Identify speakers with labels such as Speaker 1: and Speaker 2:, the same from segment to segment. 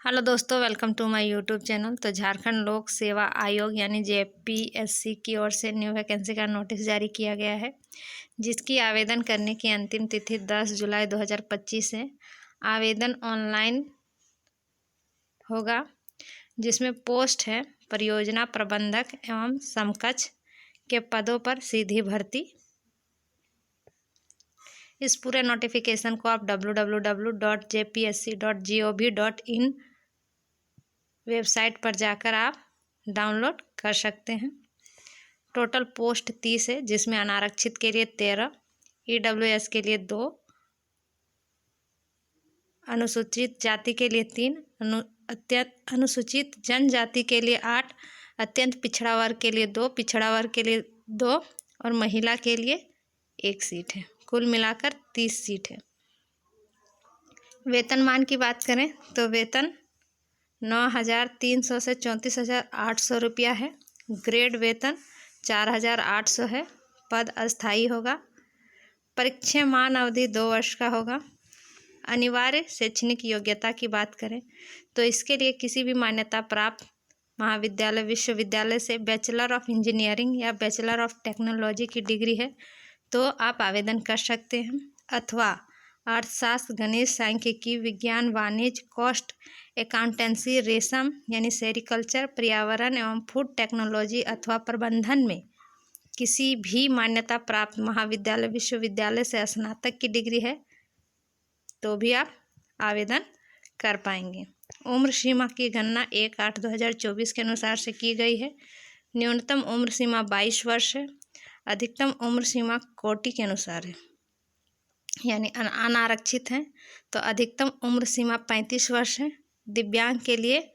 Speaker 1: Hello दोस्तों, welcome to my YouTube channel. तो झारखंड लोक सेवा आयोग यानी जेपीएससी की ओर से न्यू वैकेंसी का नोटिस जारी किया गया है, जिसकी आवेदन करने की अंतिम तिथि 10 जुलाई 2025 है। आवेदन ऑनलाइन होगा, जिसमें पोस्ट है परियोजना प्रबंधक एवं समकक्ष के पदों पर सीधी भर्ती। इस पूरे नोटिफिकेशन को आप www.jpsc.gov.in वेबसाइट पर जाकर आप डाउनलोड कर सकते हैं। टोटल पोस्ट 30 है, जिसमें अनारक्षित के लिए 13, ईडब्ल्यूएस के लिए 2, अनुसूचित जाति के लिए 3, अनुसूचित जनजाति के लिए 8, अत्यंत पिछड़ा वर्ग के लिए 2, पिछड़ा वर्ग के लिए 2 और महिला के लिए 1 सीट है। कुल मिलाकर 30 सीट है। वेतनमान की बात करें तो वेतन 9,300 से 34,800 रुपया है। ग्रेड वेतन 4,800 है। पद अस्थायी होगा। परीक्षामान अवधि 2 वर्ष का होगा। अनिवार्य शैक्षणिक योग्यता की बात करें तो इसके लिए किसी भी मान्यता प्राप्त महाविद्यालय विश्वविद्यालय से बैचलर ऑफ इंजीनियरिंग या बैचलर ऑफ टेक्नोलॉजी की डिग्री है तो आप आवेदन कर सकते हैं, अथवा अर्थशास्त्र, गणित, सांख्यिकी, विज्ञान, वाणिज्य, कॉस्ट अकाउंटेंसी, रेशम यानी सेरिकल्चर, पर्यावरण एवं फूड टेक्नोलॉजी अथवा प्रबंधन में किसी भी मान्यता प्राप्त महाविद्यालय विश्वविद्यालय से स्नातक की डिग्री है तो भी आप आवेदन कर पाएंगे। उम्र सीमा की गणना 1/8/2024 के अनुसार से की गई है। न्यूनतम उम्र सीमा 22 वर्ष है। अधिकतम उम्र सीमा कोटि के अनुसार है, यानी अनारक्षित हैं तो अधिकतम उम्र सीमा 35 वर्ष है। दिव्यांग के लिए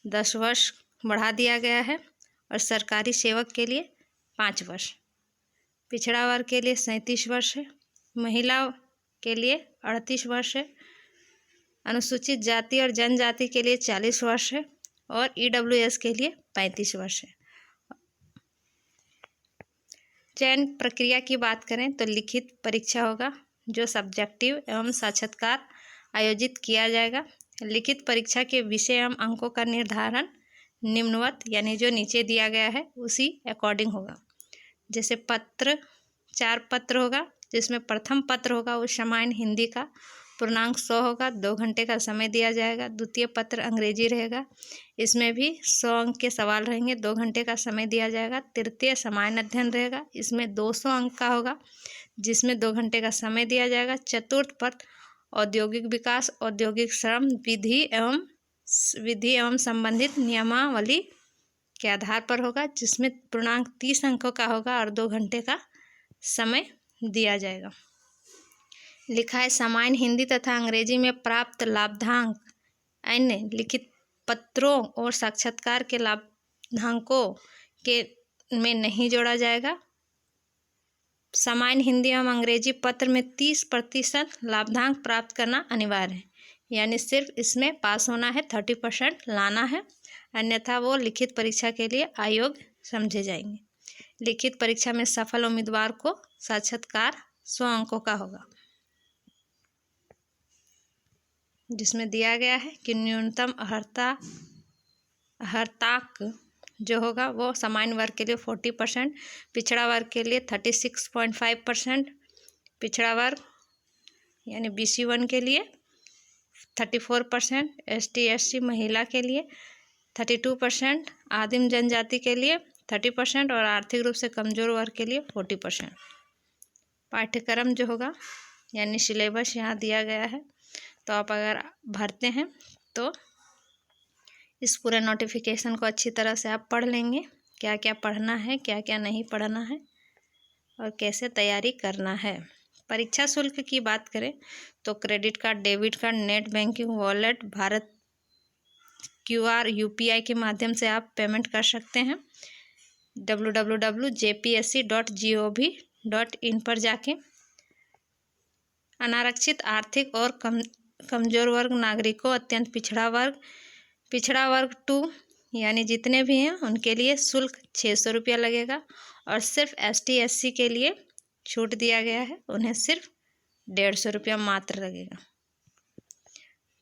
Speaker 1: 10 वर्ष बढ़ा दिया गया है और सरकारी सेवक के लिए 5 वर्ष। पिछड़ा वर्ग के लिए 37 वर्ष है। महिला के लिए 38 वर्ष है। अनुसूचित जाति और जनजाति के लिए 40 वर्ष है और ईडब्ल्यूएस के लिए 35 वर्ष है। चयन प्रक्रिया की बात करें तो लिखित परीक्षा होगा, जो सब्जेक्टिव एवं साक्षात्कार आयोजित किया जाएगा। लिखित परीक्षा के विषय एवं अंकों का निर्धारण निम्नवत यानी जो नीचे दिया गया है उसी अकॉर्डिंग होगा। जैसे 4 पत्र होगा, जिसमें प्रथम पत्र होगा वो सामान्य हिंदी का, पूर्णांक 100 होगा, 2 घंटे का समय दिया जाएगा। द्वितीय पत्र अंग्रेजी रहेगा, इसमें भी 100 अंक के सवाल रहेंगे, 2 घंटे का समय दिया जाएगा। तृतीय सामान्य अध्ययन रहेगा, इसमें 200 अंक का होगा, जिसमें 2 घंटे का समय दिया जाएगा। चतुर्थ पत्र औद्योगिक विकास, औद्योगिक श्रम, विधि एवं संबंधित नियमावली के आधार पर होगा, जिसमें पूर्णांक 30 अंकों का होगा और 2 घंटे का समय दिया जाएगा। लिखा है सामान्य हिंदी तथा अंग्रेजी में प्राप्त लाभांक अन्य लिखित पत्रों और साक्षात्कार के लाभांकों के में नहीं जोड़ा जाएगा। सामान्य हिंदी एवं अंग्रेजी पत्र में 30% लाभांक प्राप्त करना अनिवार्य है, यानी सिर्फ इसमें पास होना है, 30% लाना है, अन्यथा वो लिखित परीक्षा के लिए अयोग्य समझे जाएंगे। लिखित परीक्षा में सफल उम्मीदवार को साक्षात्कार 100 अंकों का होगा, जिसमें दिया गया है कि न्यूनतम अर्हताक जो होगा वो सामान्य वर्ग के लिए 40%, पिछड़ा वर्ग के लिए 36.5%, पिछड़ा वर्ग यानी BC1 के लिए 34%, ST SC महिला के लिए 32%, आदिम जनजाति के लिए 30% और आर्थिक रूप से कमजोर वर्ग के लिए 40%। पाठ्यक्रम जो होगा यानी सिलेबस यहाँ दिया गया है, तो आप अगर भरते हैं तो इस पूरे नोटिफिकेशन को अच्छी तरह से आप पढ़ लेंगे, क्या क्या पढ़ना है, क्या क्या नहीं पढ़ना है और कैसे तैयारी करना है। परीक्षा शुल्क की बात करें तो credit card, debit card, net banking, wallet, Bharat QR UPI के माध्यम से आप पेमेंट कर सकते हैं। www.jpsc.gov.in पर जाके अनारक्षित, आर्थिक और कमजोर वर्ग नागरिकों, अत्यंत पिछड़ा वर्ग 2 यानी जितने भी हैं उनके लिए शुल्क 600 रुपया लगेगा और सिर्फ ST SC के लिए छूट दिया गया है, उन्हें सिर्फ 150 रुपया मात्र लगेगा।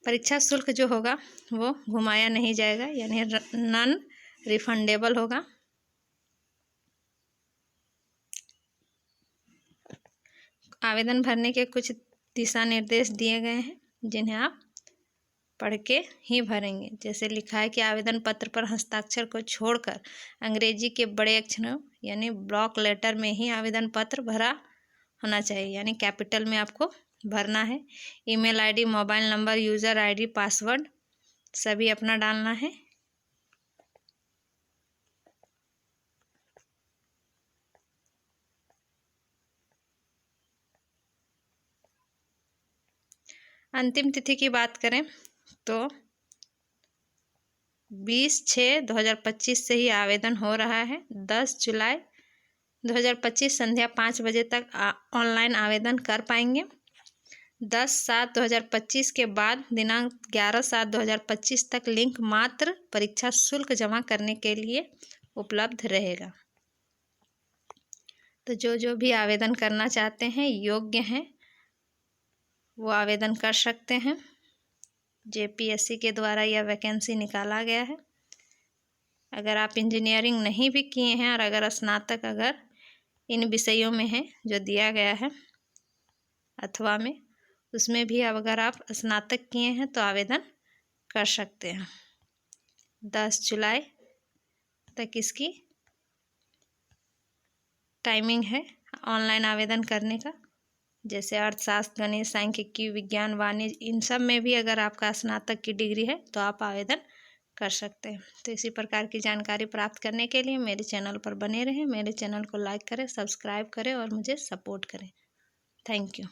Speaker 1: परीक्षा शुल्क जो होगा वो घुमाया नहीं जाएगा, यानी नॉन रिफंडेबल होगा। आवेदन भरने के कुछ दिशा निर्देश दिए गए हैं जिन्हें आप पढ़ के ही भरेंगे। जैसे लिखा है कि आवेदन पत्र पर हस्ताक्षर को छोड़कर अंग्रेजी के बड़े अक्षरों यानी ब्लॉक लेटर में ही आवेदन पत्र भरा होना चाहिए, यानी कैपिटल में आपको भरना है। Email ID, mobile number, user ID, password सभी अपना डालना है। अंतिम तिथि की बात करें तो 20/6/2025 से ही आवेदन हो रहा है। 10 जुलाई 2025 संध्या 5 बजे तक ऑनलाइन आवेदन कर पाएंगे। 10/7/2025 के बाद दिनांक 11/7/2025 तक लिंक मात्र परीक्षा शुल्क जमा करने के लिए उपलब्ध रहेगा। तो जो भी आवेदन करना चाहते हैं, योग्य हैं, वो आवेदन कर सकते हैं। जेपीएससी के द्वारा यह वैकेंसी निकाला गया है। अगर आप इंजीनियरिंग नहीं भी किए हैं और अगर स्नातक अगर इन विषयों में है जो दिया गया है अथवा में, उसमें भी अब अगर आप स्नातक किए हैं तो आवेदन कर सकते हैं। 10 जुलाई तक इसकी टाइमिंग है ऑनलाइन आवेदन करने का। जैसे अर्थशास्त्र, गणित, सांख्यिकी, विज्ञान, वाणिज्य, इन सब में भी अगर आपका स्नातक की डिग्री है तो आप आवेदन कर सकते हैं। तो इसी प्रकार की जानकारी प्राप्त करने के लिए मेरे चैनल पर बने रहें। मेरे चैनल को लाइक करें, सब्सक्राइब करें और मुझे सपोर्ट करें। Thank you.